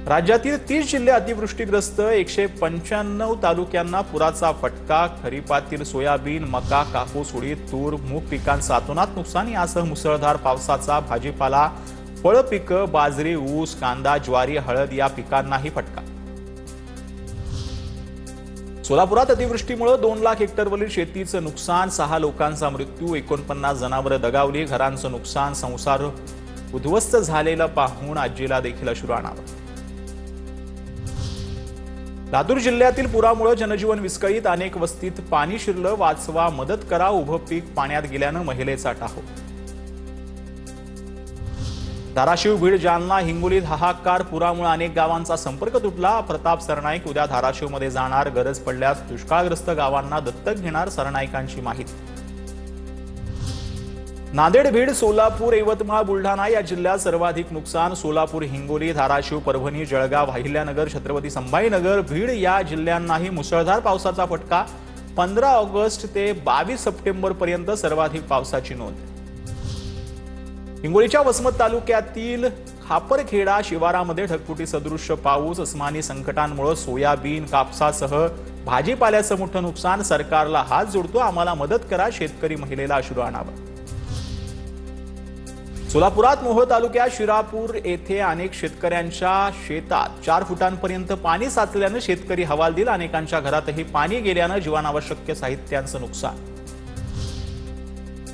राज्यातील 30 जिल्हे अतिवृष्टीग्रस्त 195 तालुक्यांना पुराचा फटका। खरीपातील सोयाबीन, मका, कापूस, उडीद, तूर, मूग पिकांचं अतोनात नुकसान यासह मुसळधार पावसाचा भाजीपाला, फळ पिकं, बाजरी, ऊस, कांदा, ज्वारी, हळद या पिकांनाही फटका। सोलापुरात अतिवृष्टीमुळे 2 लाख हेक्टरवरील शेतीचं नुकसान, 6 लोकांचा मृत्यू, 49 जनावरं दगावली, घरांचं नुकसान, संसार उद्ध्वस्त झालेलं पाहून आजीला देखील अश्रू आणावं। लातूर जिल्ह्यातील पुरामुळे जनजीवन विस्कळीत, अनेक वस्तीत पाणी शिरलं, वाचवा, मदत करा, उभं पीक पाण्यात गेल्यानं महिलेचा टाहो। धाराशिव, बीड, जालना, हिंगोलीत हाहाकार, पुरामुळे अनेक गावांचा संपर्क तुटला। प्रताप सरनाईक उद्या धाराशिवमध्ये जाणार, गरज पडल्यास दुष्काळग्रस्त गावांना दत्तक घेणार, सरनाईकांची माहिती। नांदेड, बीड, सोलापूर, यवतमाळ, बुलढाणा या जिल्ह्यात सर्वाधिक नुकसान। सोलापूर, हिंगोली, धाराशिव, परभणी, जळगाव, अहिल्यानगर, छत्रपती संभाजीनगर, बीड या जिल्ह्यांनाही मुसळधार पावसाचा फटका। 15 ऑगस्ट ते 22 सप्टेंबर पर्यंत सर्वाधिक पावसाची नोंद। हिंगोलीच्या वसमत तालुक्यातील खापरखेडा शिवारामध्ये ढगफुटी सदृश्य पाऊस, अस्मानी संकटांमुळे सोयाबीन, कापसासह भाजीपाल्याचं मोठं नुकसान। सरकारला हात जोडतो, आम्हाला मदत करा, शेतकरी महिलेला अश्रू आणावं। सोलापुरात मोहोळ तालुक्यात शिरापूर येथे अनेक शेतकऱ्यांच्या शेतात 4 फुटांपर्यंत पाणी साचल्यानं शेतकरी हवालदिल, अनेकांच्या घरातही पाणी गेल्यानं जीवनावश्यक साहित्याचं नुकसान।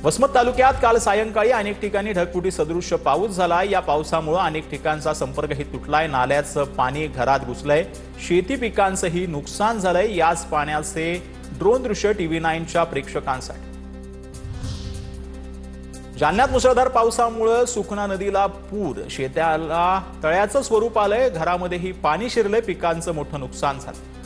वसमत तालुक्यात काल सायंकाळी अनेक ठिकाणी ढगफुटी सदृश्य पाऊस झाला। या पावसामुळे अनेक ठिकाणचा संपर्कही तुटलाय, नाल्याचं पाणी घरात घुसलंय, शेती पिकांचंही नुकसान झालंय। याच पाण्याचे ड्रोन दृश्य TV9च्या प्रेक्षकांसाठी। जालन्यात मुसळधार पावसामुळे सुखना नदीला पूर, शेताला तळ्याचं स्वरूप आलंय, घरामध्येही पाणी शिरलंय, पिकांचं मोठं नुकसान झालं।